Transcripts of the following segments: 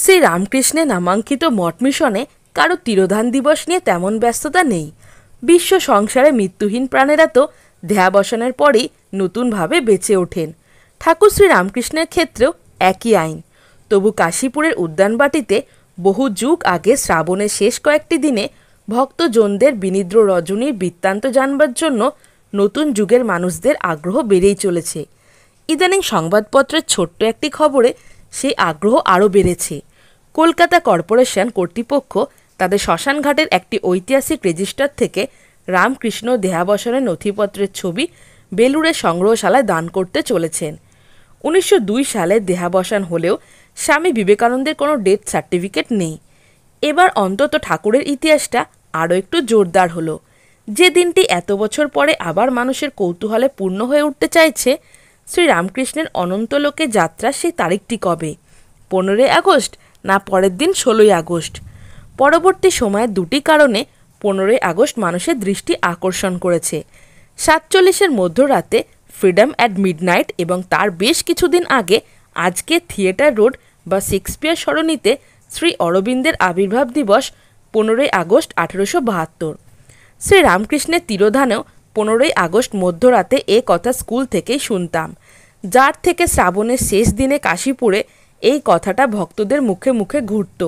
শ্রী রামকৃষ্ণের নামাঙ্কিত মঠ মিশনে কারো তিরোধান দিবস নিয়ে তেমন ব্যস্ততা নেই। বিশ্ব সংসারে মৃত্যুহীন প্রাণেরা তো দেহাবসানের পরেই নতুনভাবে বেঁচে ওঠেন। ঠাকুর শ্রী রামকৃষ্ণের ক্ষেত্রেও একই আইন। তবু কাশীপুরের উদ্যানবাটিতে বহু যুগ আগে শ্রাবণের শেষ কয়েকটি দিনে ভক্তজনদের বিনিদ্র রজনীর বৃত্তান্ত জানবার জন্য নতুন যুগের মানুষদের আগ্রহ বেড়েই চলেছে। ইদানিং সংবাদপত্রের ছোট্ট একটি খবরে সেই আগ্রহ আরও বেড়েছে। কলকাতা কর্পোরেশন কর্তৃপক্ষ তাদের শ্মশানঘাটের একটি ঐতিহাসিক রেজিস্টার থেকে রামকৃষ্ণ দেহাবসানের নথিপত্রের ছবি বেলুড়ের সংগ্রহশালায় দান করতে চলেছেন। 1902 সালে দেহাবসান হলেও স্বামী বিবেকানন্দের কোনো ডেথ সার্টিফিকেট নেই। এবার অন্তত ঠাকুরের ইতিহাসটা আরও একটু জোরদার হলো। যে দিনটি এত বছর পরে আবার মানুষের কৌতূহলে পূর্ণ হয়ে উঠতে চাইছে, শ্রী রামকৃষ্ণের অনন্তলোকে যাত্রা সেই তারিখটি কবে? 15 আগস্ট না পরের দিন 16 আগস্ট? পরবর্তী সময়ে দুটি কারণে 15 আগস্ট মানুষের দৃষ্টি আকর্ষণ করেছে। 47-এর মধ্যরাতে ফ্রিডম অ্যাট মিডনাইট এবং তার বেশ কিছুদিন আগে আজকে থিয়েটার রোড বা শেক্সপিয়ার সরণিতে শ্রী অরবিন্দের আবির্ভাব দিবস 15 আগস্ট 1872। শ্রী রামকৃষ্ণের তিরোধানেও 15 আগস্ট মধ্যরাতে এ কথা স্কুল থেকেই শুনতাম, যার থেকে শ্রাবণের শেষ দিনে কাশীপুরে এই কথাটা ভক্তদের মুখে মুখে ঘুরত।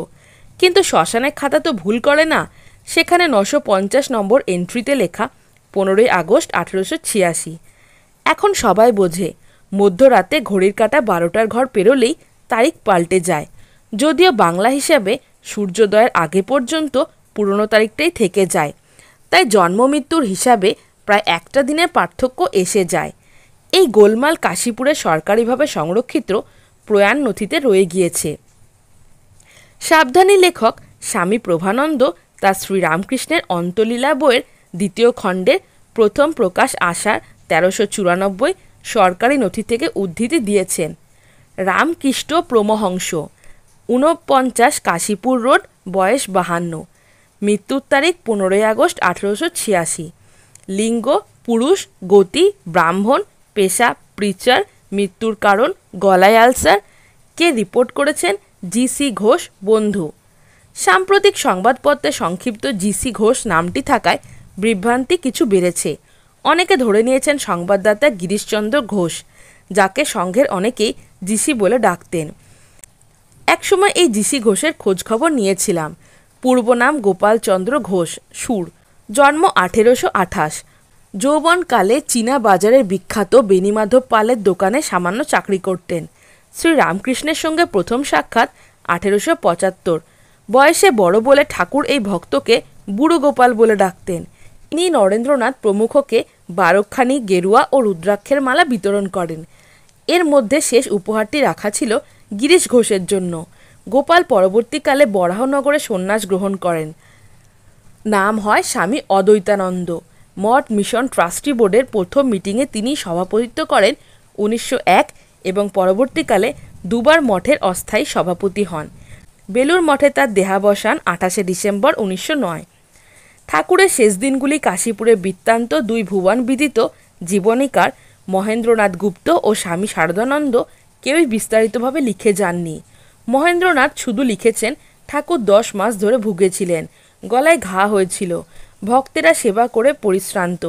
কিন্তু শ্মশানের খাতা তো ভুল করে না। সেখানে 950 নম্বর এন্ট্রিতে লেখা 15 আগস্ট 1886। এখন সবাই বোঝে মধ্যরাতে ঘড়ির কাঁটা 12টার ঘর পেরোলেই তারিখ পাল্টে যায়। যদিও বাংলা হিসাবে সূর্যোদয়ের আগে পর্যন্ত পুরনো তারিখটাই থেকে যায়, তাই জন্ম মৃত্যুর হিসাবে প্রায় একটা দিনের পার্থক্য এসে যায়। এই গোলমাল কাশীপুরে সরকারিভাবে সংরক্ষিত প্রয়াণ নথিতে রয়ে গিয়েছে। সাবধানী লেখক স্বামী প্রভানন্দ তার শ্রী রামকৃষ্ণের অন্তলীলা বইয়ের 2য় খণ্ডের প্রথম প্রকাশ আষাঢ় 1394 সরকারি নথি থেকে উদ্ধৃতি দিয়েছেন। রামকৃষ্ণ প্রমহংস, 49 কাশীপুর রোড, বয়স 52, মৃত্যুর তারিখ 15 আগস্ট 1886, লিঙ্গ পুরুষ, গতি ব্রাহ্মণ, পেশা প্রিচার, মৃত্যুর কারণ গলায় আলসার। কে রিপোর্ট করেছেন? জি.সি. ঘোষ বন্ধু। সাম্প্রতিক সংবাদপত্রে সংক্ষিপ্ত জি.সি. ঘোষ নামটি থাকায় বিভ্রান্তি কিছু বেড়েছে। অনেকে ধরে নিয়েছেন সংবাদদাতা গিরিশচন্দ্র ঘোষ, যাকে সংঘের অনেকেই জি.সি. বলে ডাকতেন। একসময় এই জি.সি. ঘোষের খোঁজখবর নিয়েছিলাম। পূর্ব নাম গোপালচন্দ্র ঘোষ, সুর, জন্ম 1828। যৌবনকালে চীনা বাজারের বিখ্যাত বেণীমাধব পালের দোকানে সামান্য চাকরি করতেন। শ্রী রামকৃষ্ণের সঙ্গে প্রথম সাক্ষাৎ 1875। বয়সে বড় বলে ঠাকুর এই ভক্তকে বুড়ো গোপাল বলে ডাকতেন। ইনি নরেন্দ্রনাথ প্রমুখকে 12খানি গেরুয়া ও রুদ্রাক্ষের মালা বিতরণ করেন। এর মধ্যে শেষ উপহারটি রাখা ছিল গিরিশ ঘোষের জন্য। গোপাল পরবর্তীকালে বরাহনগরে সন্ন্যাস গ্রহণ করেন। নাম হয় স্বামী অদ্বৈতানন্দ। মঠ মিশন ট্রাস্টি বোর্ডের প্রথম মিটিংয়ে তিনি সভাপতিত্ব করেন 1901 এবং পরবর্তীকালে দুবার মঠের অস্থায়ী সভাপতি হন। বেলুড় মঠে তার দেহাবসান 28 ডিসেম্বর 1909। ঠাকুরের শেষ দিনগুলি কাশীপুরের বৃত্তান্ত 2 ভুবন বিদিত জীবনীকার মহেন্দ্রনাথ গুপ্ত ও স্বামী শারদানন্দ কেউই বিস্তারিতভাবে লিখে যাননি। মহেন্দ্রনাথ শুধু লিখেছেন ঠাকুর 10 মাস ধরে ভুগেছিলেন, গলায় ঘা হয়েছিল, ভক্তেরা সেবা করে পরিশ্রান্ত,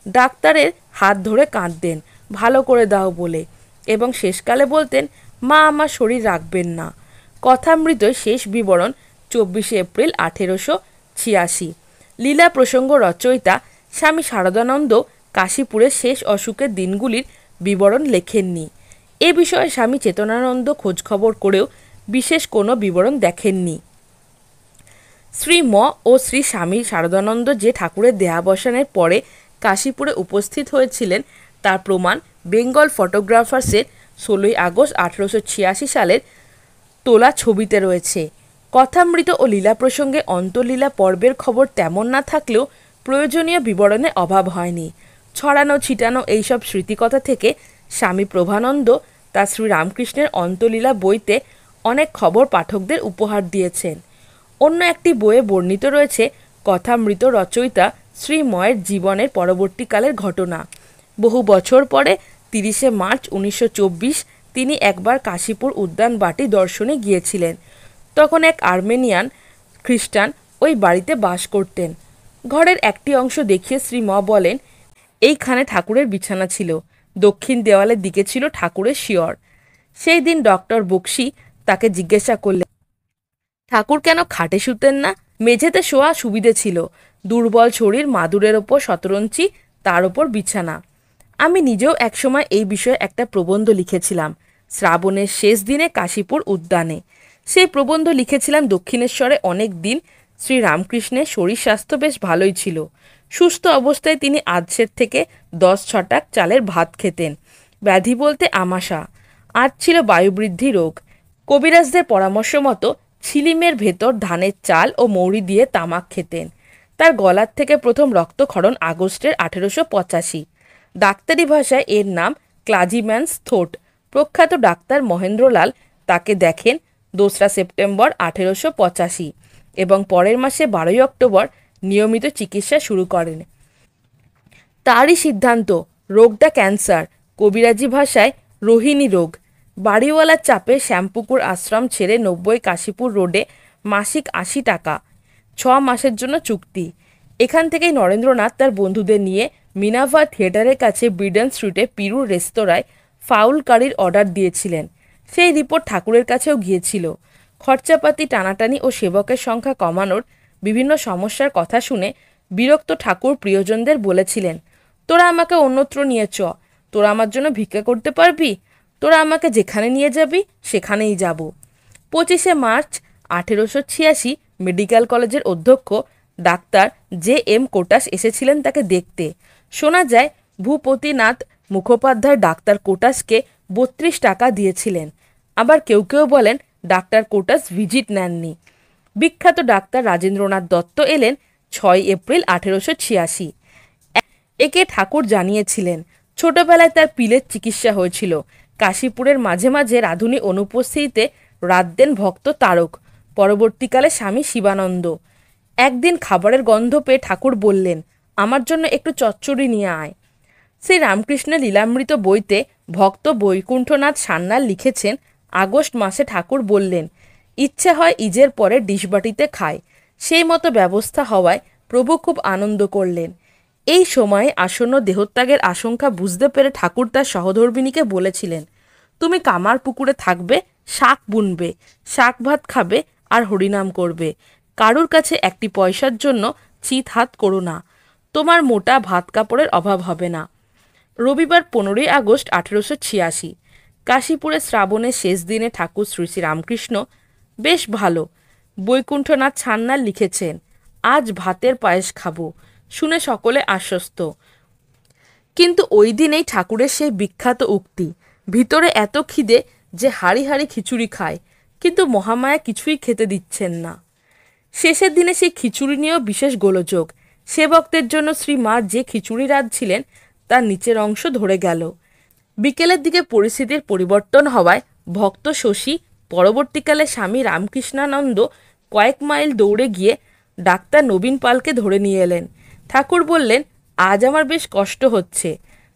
ডাক্তারের হাত ধরে কাঁদতেন ভালো করে দাও বলে, এবং শেষকালে বলতেন মা আমার শরীর রাখবেন না। কথামৃতর শেষ বিবরণ 24 এপ্রিল 1886। লীলা প্রসঙ্গ রচয়িতা স্বামী শারদানন্দ কাশীপুরের শেষ অসুখের দিনগুলির বিবরণ লেখেননি। এ বিষয়ে স্বামী চেতনানন্দ খোঁজখবর করেও বিশেষ কোনো বিবরণ দেখেননি। শ্রী ম ও শ্রী স্বামী শারদানন্দ যে ঠাকুরের দেহাবসানের পরে কাশীপুরে উপস্থিত হয়েছিলেন তার প্রমাণ বেঙ্গল ফটোগ্রাফার্সের 16 আগস্ট 1886 সালের তোলা ছবিতে রয়েছে। কথামৃত ও লীলা প্রসঙ্গে অন্তলীলা পর্বের খবর তেমন না থাকলেও প্রয়োজনীয় বিবরণের অভাব হয়নি। ছড়ানো ছিটানো এইসব স্মৃতিকথা থেকে স্বামী প্রভানন্দ তার শ্রী রামকৃষ্ণের অন্তলীলা বইতে অনেক খবর পাঠকদের উপহার দিয়েছেন। অন্য একটি বইয়ে বর্ণিত রয়েছে কথামৃত রচয়িতা শ্রীময়ের জীবনের পরবর্তীকালের ঘটনা। বহু বছর পরে 30 মার্চ 1924 তিনি একবার কাশীপুর উদ্যানবাটি দর্শনে গিয়েছিলেন। তখন এক আর্মেনিয়ান খ্রিস্টান ওই বাড়িতে বাস করতেন। ঘরের একটি অংশ দেখিয়ে শ্রী ম বলেন, এইখানে ঠাকুরের বিছানা ছিল, দক্ষিণ দেওয়ালের দিকে ছিল ঠাকুরের শিয়র। সেই দিন ডক্টর বক্সি তাকে জিজ্ঞাসা করলেন, ঠাকুর কেন খাটে শুতেন না? মেঝেতে শোয়া সুবিধে ছিল, দুর্বল শরীর, মাদুরের ওপর শতরঞ্চি, তার ওপর বিছানা। আমি নিজেও একসময় এই বিষয়ে একটা প্রবন্ধ লিখেছিলাম, শ্রাবণের শেষ দিনে কাশীপুর উদ্যানে। সেই প্রবন্ধ লিখেছিলাম দক্ষিণেশ্বরে অনেক দিন শ্রীরামকৃষ্ণের শরীর স্বাস্থ্য বেশ ভালোই ছিল। সুস্থ অবস্থায় তিনি আধসের থেকে 10 ছটাক চালের ভাত খেতেন। ব্যাধি বলতে আমাশা, আর ছিল বায়ুবৃদ্ধি রোগ। কবিরাজদের পরামর্শ মতো ছিলিমের ভেতর ধানের চাল ও মৌরি দিয়ে তামাক খেতেন। তার গলার থেকে প্রথম রক্তক্ষরণ আগস্টের 1885। ডাক্তারি ভাষায় এর নাম ক্লাজিম্যানস থ্রোট। প্রখ্যাত ডাক্তার মহেন্দ্রলাল তাকে দেখেন 2রা সেপ্টেম্বর 1885 এবং পরের মাসে 12ই অক্টোবর নিয়মিত চিকিৎসা শুরু করেন। তারই সিদ্ধান্ত, রোগটা ক্যান্সার, কবিরাজি ভাষায় রোহিণী রোগ। বাড়িওয়ালার চাপে শ্যামপুকুর আশ্রম ছেড়ে 90 কাশীপুর রোডে মাসিক 80 টাকা, 6 মাসের জন্য চুক্তি। এখান থেকেই নরেন্দ্রনাথ তার বন্ধুদের নিয়ে মিনাভা থিয়েটারের কাছে বিডন স্ট্রিটে পিরুর রেস্তোরাঁয় ফাউল কারির অর্ডার দিয়েছিলেন। সেই রিপোর্ট ঠাকুরের কাছেও গিয়েছিল। খরচাপাতি টানাটানি ও সেবকের সংখ্যা কমানোর বিভিন্ন সমস্যার কথা শুনে বিরক্ত ঠাকুর প্রিয়জনদের বলেছিলেন, তোরা আমাকে অন্যত্র নিয়ে চ, তোরা আমার জন্য ভিক্ষা করতে পারবি, তোরা আমাকে যেখানে নিয়ে যাবি সেখানেই যাব। 25শে মার্চ 1886 মেডিকেল কলেজের অধ্যক্ষ ডাক্তার J.M. কোটাস এসেছিলেন তাকে দেখতে। শোনা যায় ভূপতিনাথ মুখোপাধ্যায় ডাক্তার কোটাসকে 32 টাকা দিয়েছিলেন। আবার কেউ কেউ বলেন ডাক্তার কোটাস ভিজিট নেননি। বিখ্যাত ডাক্তার রাজেন্দ্রনাথ দত্ত এলেন 6 এপ্রিল 1886। একে ঠাকুর জানিয়েছিলেন, ছোটবেলায় তার পিলের চিকিৎসা হয়েছিল। কাশীপুরের মাঝে মাঝে রাধুনী অনুপস্থিতিতে রাত দেন ভক্ত তারক, পরবর্তীকালে স্বামী শিবানন্দ। একদিন খাবারের গন্ধ পেয়ে ঠাকুর বললেন, আমার জন্য একটু চচ্চড়ি নিয়ে আয়। শ্রী রামকৃষ্ণের লীলামৃত বইতে ভক্ত বৈকুণ্ঠনাথ সান্যাল লিখেছেন, আগস্ট মাসে ঠাকুর বললেন, ইচ্ছে হয় ইজের পরে ডিশবাটিতে খায়। সেই মতো ব্যবস্থা হওয়ায় প্রভু খুব আনন্দ করলেন। এই সময়ে আসন্ন দেহত্যাগের আশঙ্কা বুঝতে পেরে ঠাকুর তার সহধর্মিণীকে বলেছিলেন, তুমি কামার পুকুরে থাকবে, শাক বুনবে, শাক ভাত খাবে আর হরিনাম করবে। কারুর কাছে একটি পয়সার জন্য চিত হাত করো না। তোমার মোটা ভাত কাপড়ের অভাব হবে না। রবিবার 15ই আগস্ট 1886। কাশীপুরে শ্রাবণের শেষ দিনে ঠাকুর শ্রী শ্রী রামকৃষ্ণ বেশ ভালো। বৈকুণ্ঠনাথ সান্যাল লিখেছেন, আজ ভাতের পায়েস খাবো। শুনে সকলে আশ্বস্ত। কিন্তু ওই দিনেই ঠাকুরের সেই বিখ্যাত উক্তি, ভিতরে এত খিদে যে হাড়ি হাড়ি খিচুড়ি খায়, কিন্তু মহামায়া কিছুই খেতে দিচ্ছেন না। শেষের দিনে সেই খিচুড়ি নিয়েও বিশেষ গোলযোগ। সেবকদের জন্য শ্রী মা যে খিচুড়ি রাঁধছিলেন তার নিচের অংশ ধরে গেল। বিকেলের দিকে পরিস্থিতির পরিবর্তন হওয়ায় ভক্ত শশী পরবর্তীকালে স্বামী রামকৃষ্ণানন্দ কয়েক মাইল দৌড়ে গিয়ে ডাক্তার নবীন পালকে ধরে নিয়ে এলেন। ঠাকুর বললেন, আজ আমার বেশ কষ্ট হচ্ছে।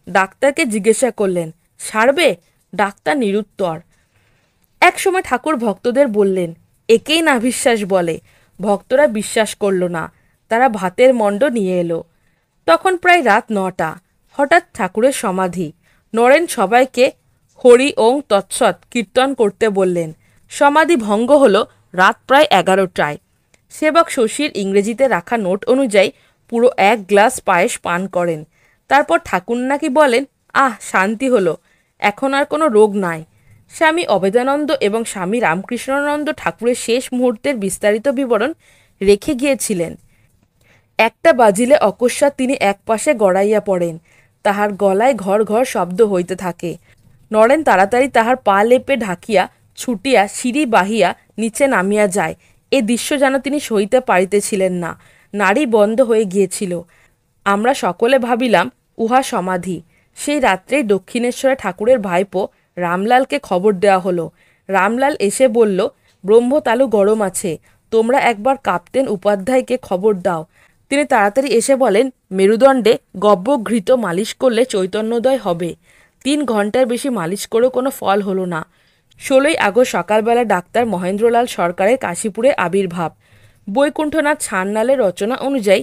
ডাক্তারকে জিজ্ঞাসা করলেন, সারবে? ডাক্তার নিরুত্তর। একসময় ঠাকুর ভক্তদের বললেন, একেই নাভিশ্বাস বলে। ভক্তরা বিশ্বাস করল না। তারা ভাতের মণ্ড নিয়ে এলো। তখন প্রায় রাত 9টা। হঠাৎ ঠাকুরের সমাধি। নরেন সবাইকে হরি ওং তৎসৎ কীর্তন করতে বললেন। সমাধি ভঙ্গ হলো রাত প্রায় 11টায়। সেবক শশীর ইংরেজিতে রাখা নোট অনুযায়ী পুরো 1 গ্লাস পায়েস পান করেন। তারপর ঠাকুর নাকি বলেন, আহ, শান্তি হলো, এখন আর কোনো রোগ নাই। স্বামী অভেদানন্দ এবং স্বামী রামকৃষ্ণানন্দ ঠাকুরের শেষ মুহূর্তের বিস্তারিত বিবরণ রেখে গিয়েছিলেন। 1টা বাজিলে অকস্মাৎ তিনি একপাশে গড়াইয়া পড়েন। তাহার গলায় ঘর ঘর শব্দ হইতে থাকে। নরেন তাড়াতাড়ি তাহার পা লেপে ঢাকিয়া ছুটিয়া সিঁড়ি বাহিয়া নিচে নামিয়া যায়। এ দৃশ্য যেন তিনি সইতে পারিতেছিলেন না। নাড়ি বন্ধ হয়ে গিয়েছিল। আমরা সকলে ভাবিলাম উহা সমাধি। সেই রাত্রেই দক্ষিণেশ্বরে ঠাকুরের ভাইপো রামলালকে খবর দেওয়া হলো। রামলাল এসে বলল, ব্রহ্মতালু গরম আছে, তোমরা একবার কাপ্তেন উপাধ্যায়কে খবর দাও। তিনি তাড়াতাড়ি এসে বলেন, মেরুদণ্ডে গব্যঘৃত মালিশ করলে চৈতন্যোদয় হবে। 3 ঘন্টার বেশি মালিশ করেও কোনো ফল হলো না। 16ই আগস্ট সকালবেলা ডাক্তার মহেন্দ্রলাল সরকারের কাশীপুরে আবির্ভাব। বৈকুণ্ঠনাথ সান্যালের রচনা অনুযায়ী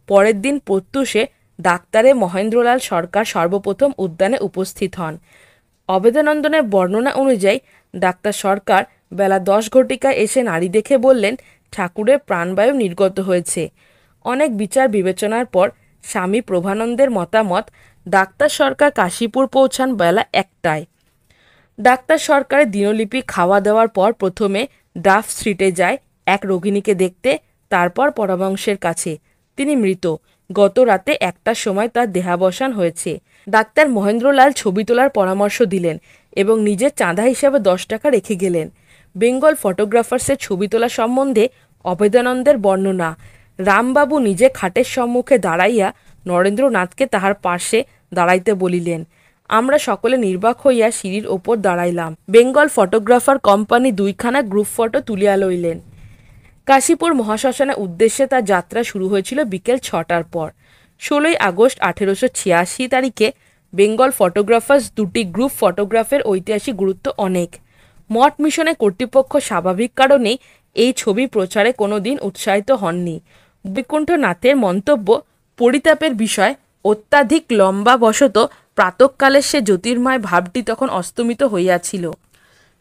পরের দিন প্রত্যুষে ডাক্তারে মহেন্দ্রলাল সরকার সর্বপ্রথম উদ্যানে উপস্থিত হন। অভেদানন্দনের বর্ণনা অনুযায়ী ডাক্তার সরকার বেলা 10 ঘটিকায় এসে নাড়ি দেখে বললেন, ঠাকুরের প্রাণবায়ু নির্গত হয়েছে। অনেক বিচার বিবেচনার পর স্বামী প্রভানন্দের মতামত, ডাক্তার সরকার কাশীপুর পৌঁছান বেলা 1টায়। ডাক্তার সরকারের দিনলিপি খাওয়া দাওয়ার পর প্রথমে ডাফ স্ট্রিটে যায় এক রোগিণীকে দেখতে, তারপর পরমহংসের কাছে। তিনি মৃত। গত রাতে 1টার সময় তার দেহাবসান হয়েছে। ডাক্তার মহেন্দ্রলাল ছবি তোলার পরামর্শ দিলেন এবং নিজের চাঁদা হিসাবে 10 টাকা রেখে গেলেন। বেঙ্গল ফটোগ্রাফার্সের ছবি তোলা সম্বন্ধে অভেদানন্দের বর্ণনা, রামবাবু নিজে খাটের সম্মুখে দাঁড়াইয়া নরেন্দ্রনাথকে তাহার পার্শ্বে দাঁড়াইতে বলিলেন। আমরা সকলে নির্বাক হইয়া সিঁড়ির ওপর দাঁড়াইলাম। বেঙ্গল ফটোগ্রাফার কোম্পানি 2খানা গ্রুপ ফটো তুলিয়া লইলেন। কাশীপুর মহাশ্মশানের উদ্দেশ্যে তার যাত্রা শুরু হয়েছিল বিকেল 6টার পর। 16ই আগস্ট 1886 তারিখে বেঙ্গল ফটোগ্রাফার্স 2টি গ্রুপ ফটোগ্রাফের ঐতিহাসিক গুরুত্ব অনেক। মঠ মিশনের কর্তৃপক্ষ স্বাভাবিক কারণেই এই ছবি প্রচারে কোনো দিন উৎসাহিত হননি। বৈকুণ্ঠনাথের মন্তব্য, পরিতাপের বিষয়, অত্যাধিক লম্বা বশত প্রাতঃকালের সে জ্যোতির্ময় ভাবটি তখন অস্তমিত হইয়াছিল।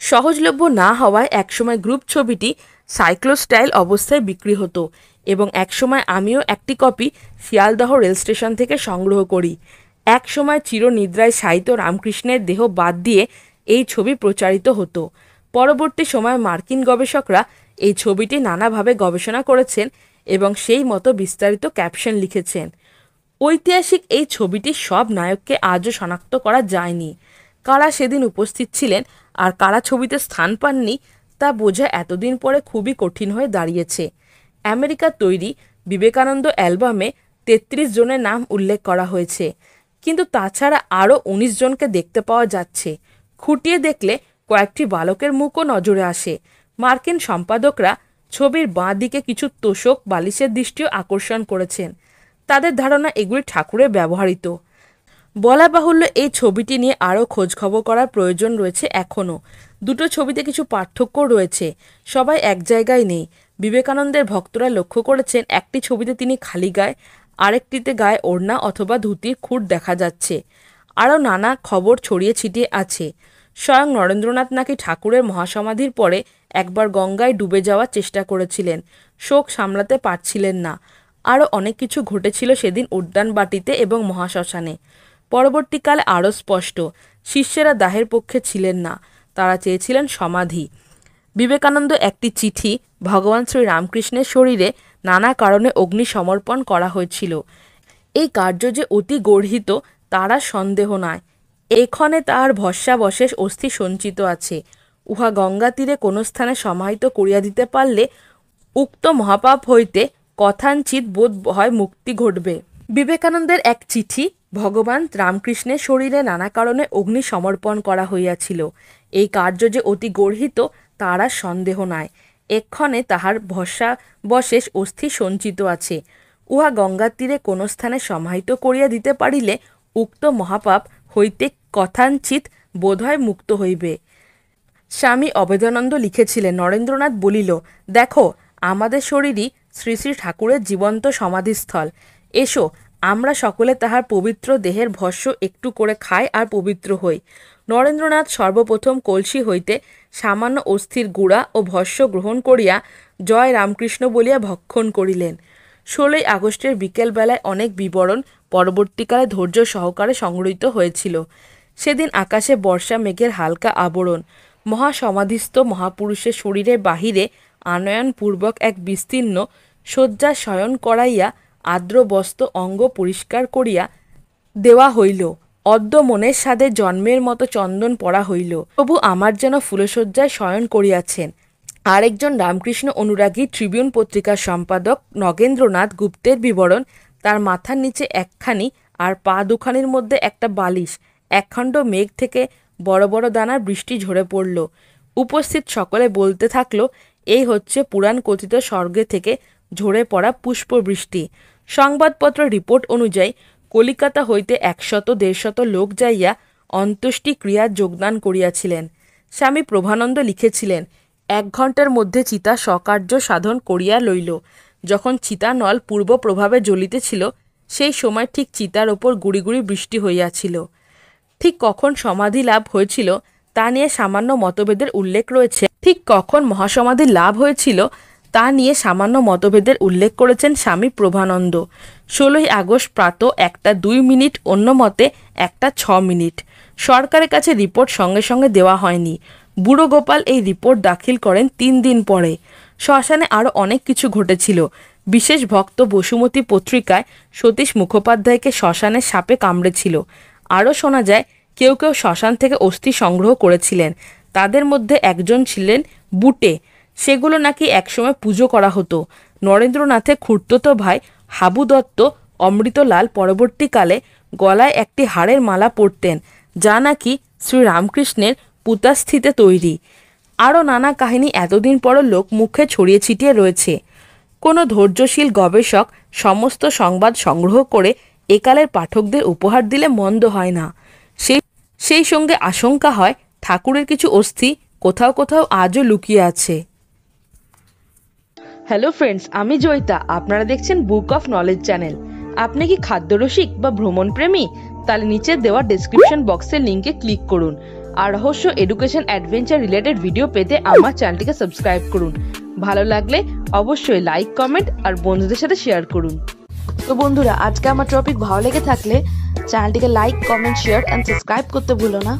সহজলভ্য না হওয়ায় একসময় গ্রুপ ছবিটি সাইক্লোস্টাইল অবস্থায় বিক্রি হতো এবং একসময় আমিও একটি কপি শিয়ালদহ রেল স্টেশন থেকে সংগ্রহ করি। একসময় চিরনিদ্রায় শায়িত রামকৃষ্ণের দেহ বাদ দিয়ে এই ছবি প্রচারিত হতো। পরবর্তী সময়ে মার্কিন গবেষকরা এই ছবিটি নানাভাবে গবেষণা করেছেন এবং সেই মতো বিস্তারিত ক্যাপশন লিখেছেন। ঐতিহাসিক এই ছবিটির সব নায়ককে আজও শনাক্ত করা যায়নি। কারা সেদিন উপস্থিত ছিলেন আর কারা ছবিতে স্থান পাননি তা বোঝা এতদিন পরে খুবই কঠিন হয়ে দাঁড়িয়েছে। আমেরিকার তৈরি বিবেকানন্দ অ্যালবামে 33 জনের নাম উল্লেখ করা হয়েছে, কিন্তু তাছাড়া আরও 19 জনকে দেখতে পাওয়া যাচ্ছে। খুঁটিয়ে দেখলে কয়েকটি বালকের মুখও নজরে আসে। মার্কিন সম্পাদকরা ছবির বাঁ দিকে কিছু তোষক বালিশের দৃষ্টিও আকর্ষণ করেছেন। তাদের ধারণা এগুলি ঠাকুরের ব্যবহৃত। বলা বাহুল্য, এই ছবিটি নিয়ে আরও খোঁজখবর করার প্রয়োজন রয়েছে এখনও। দুটো ছবিতে কিছু পার্থক্য রয়েছে, সবাই এক জায়গায় নেই। বিবেকানন্দের ভক্তরা লক্ষ্য করেছেন একটি ছবিতে তিনি খালি গায়ে, আরেকটিতে গায়ে ওড়না অথবা ধুতির খুঁট দেখা যাচ্ছে। আরও নানা খবর ছড়িয়ে ছিটিয়ে আছে। স্বয়ং নরেন্দ্রনাথ নাকি ঠাকুরের মহাসমাধির পরে একবার গঙ্গায় ডুবে যাওয়ার চেষ্টা করেছিলেন, শোক সামলাতে পারছিলেন না। আরও অনেক কিছু ঘটেছিল সেদিন উদ্যানবাটিতে এবং মহাশ্মশানে। পরবর্তীকালে আরও স্পষ্ট, শিষ্যেরা দাহের পক্ষে ছিলেন না, তারা চেয়েছিলেন সমাধি। বিবেকানন্দ একটি চিঠি ভগবান শ্রী রামকৃষ্ণের শরীরে নানা কারণে অগ্নি সমর্পণ করা হয়েছিল। এই কার্য যে অতি গর্হিত তারা সন্দেহ নয়। এক্ষণে তাহার ভস্মাবশেষ অস্থি সঞ্চিত আছে। উহা গঙ্গা তীরে কোন স্থানে সমাহিত করিয়া দিতে পারলে উক্ত মহাপাপ হইতে কথাঞ্চিত বোধ হয় মুক্তি ঘটবে। বিবেকানন্দের এক চিঠি ভগবান রামকৃষ্ণের শরীরে নানা কারণে অগ্নি সমর্পণ করা হইয়াছিল। এই কার্য যে অতি গর্হিত তার আর সন্দেহ নাই। এক্ষণে তাহার ভস্মাবশেষ অস্থি সঞ্চিত আছে। উহা গঙ্গার তীরে কোন স্থানে সমাহিত করিয়া দিতে পারিলে উক্ত মহাপাপ হইতে কথাঞ্চিত বোধহয় মুক্ত হইবে। স্বামী অভেদানন্দ লিখেছিলেন, নরেন্দ্রনাথ বলিল, দেখো, আমাদের শরীরই শ্রী শ্রী ঠাকুরের জীবন্ত সমাধিস্থল। এসো, আমরা সকলে তাহার পবিত্র দেহের ভস্য একটু করে খাই আর পবিত্র হই। নরেন্দ্রনাথ সর্বপ্রথম কলসি হইতে সামান্য অস্থির গুঁড়া ও ভস্য গ্রহণ করিয়া জয় রামকৃষ্ণ বলিয়া ভক্ষণ করিলেন। 16ই আগস্টের বিকেলবেলায় অনেক বিবরণ পরবর্তীকালে ধৈর্য সহকারে সংগৃহীত হয়েছিল। সেদিন আকাশে বর্ষা মেঘের হালকা আবরণ। মহাসমাধিস্থ মহাপুরুষের শরীরের বাহিরে আনয়নপূর্বক এক বিস্তীর্ণ শয্যা শয়ন করাইয়া আর্দ্র বস্ত্র অঙ্গ পরিষ্কার করিয়া দেওয়া হইল। অদ্য মনের সাধে জন্মের মতো চন্দন পরা হইল। প্রভু আমার যেন ফুলশয্যায় শয়ন করিয়াছেন। আরেকজন রামকৃষ্ণ অনুরাগী ট্রিবিউন পত্রিকার সম্পাদক নগেন্দ্রনাথ গুপ্তের বিবরণ, তার মাথার নিচে একখানি আর পা দুখানির মধ্যে একটা বালিশ, একখণ্ড মেঘ থেকে বড় বড় দানার বৃষ্টি ঝরে পড়ল। উপস্থিত সকলে বলতে থাকলো, এই হচ্ছে পুরাণ কথিত স্বর্গে থেকে ঝরে পড়া পুষ্পবৃষ্টি। সংবাদপত্র রিপোর্ট অনুযায়ী কলিকাতা হইতে 100-150 লোক যাইয়া অন্ত্যেষ্টি ক্রিয়ায় যোগদান করিয়াছিলেন। স্বামী প্রভানন্দ লিখেছিলেন, 1 ঘণ্টার মধ্যে চিতা স্বকার্য সাধন করিয়া লইল। যখন চিতানল পূর্ব প্রভাবে জ্বলিতেছিল, সেই সময় ঠিক চিতার ওপর গুড়ি গুড়ি বৃষ্টি হইয়াছিল। ঠিক কখন সমাধি লাভ হয়েছিল তা নিয়ে সামান্য মতভেদের উল্লেখ রয়েছে। ঠিক কখন মহাসমাধি লাভ হয়েছিল তা নিয়ে সামান্য মতভেদের উল্লেখ করেছেন স্বামী প্রভানন্দ। 16ই আগস্ট প্রাত 1:02, অন্য মতে 1:06। সরকারের কাছে রিপোর্ট সঙ্গে সঙ্গে দেওয়া হয়নি। বুড়ো গোপাল এই রিপোর্ট দাখিল করেন 3 দিন পরে। শ্মশানে আরও অনেক কিছু ঘটেছিল। বিশেষ ভক্ত বসুমতী পত্রিকায় সতীশ মুখোপাধ্যায়কে শ্মশানে সাপে কামড়েছিল। আরও শোনা যায় কেউ কেউ শ্মশান থেকে অস্থি সংগ্রহ করেছিলেন। তাদের মধ্যে একজন ছিলেন বুটে। সেগুলো নাকি একসময় পুজো করা হতো। নরেন্দ্রনাথের খুড়তুতো ভাই হাবু দত্ত অমৃতলাল পরবর্তীকালে গলায় একটি হাড়ের মালা পরতেন, যা নাকি শ্রীরামকৃষ্ণের পুতাস্থিতে তৈরি। আরও নানা কাহিনী এতদিন পরও লোক মুখে ছড়িয়ে ছিটিয়ে রয়েছে। কোনো ধৈর্যশীল গবেষক সমস্ত সংবাদ সংগ্রহ করে একালের পাঠকদের উপহার দিলে মন্দ হয় না। সেই সঙ্গে আশঙ্কা হয় ঠাকুরের কিছু অস্থি কোথাও কোথাও আজও লুকিয়ে আছে। হ্যালো ফ্রেন্ডস, আমি জয়িতা। আপনারা দেখছেন বুক অফ নলেজ চ্যানেল। আপনি কি খাদ্যরসিক বা ভ্রমণ প্রেমী? তাহলে নিচে দেওয়া ডেসক্রিপশন বক্সের লিঙ্কে ক্লিক করুন। আর রহস্য, এডুকেশন, অ্যাডভেঞ্চার রিলেটেড ভিডিও পেতে আমার চ্যানেলটিকে সাবস্ক্রাইব করুন। ভালো লাগলে অবশ্যই লাইক, কমেন্ট আর বন্ধুদের সাথে শেয়ার করুন। তো বন্ধুরা, আজকে আমার টপিক ভালো লেগে থাকলে চ্যানেলটিকে like, comment, share and subscribe করতে ভুলো না।